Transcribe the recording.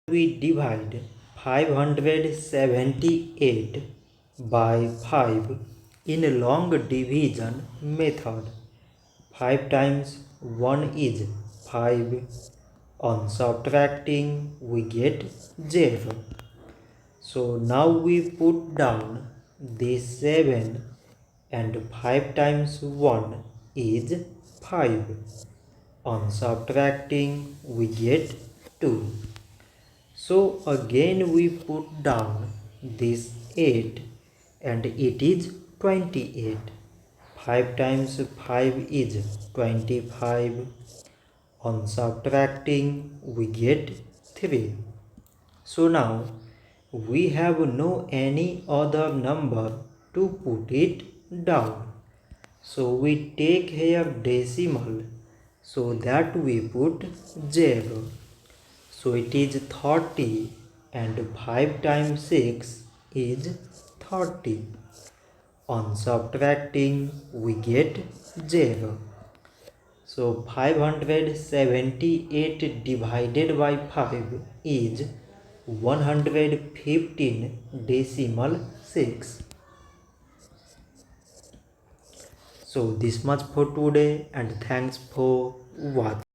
We divide 578 by 5 in a long division method. 5 times 1 is 5. On subtracting we get 0. So now we put down this 7 and 5 times 1 is 5. On subtracting we get 2. So again we put down this 8 and it is 28. 5 times 5 is 25. On subtracting we get 3. So now we have no any other number to put it down. So we take here decimal so that we put 0. So it is 30 and 5 times 6 is 30. On subtracting we get 0. So 578 divided by 5 is 115.6. So this much for today and thanks for watching.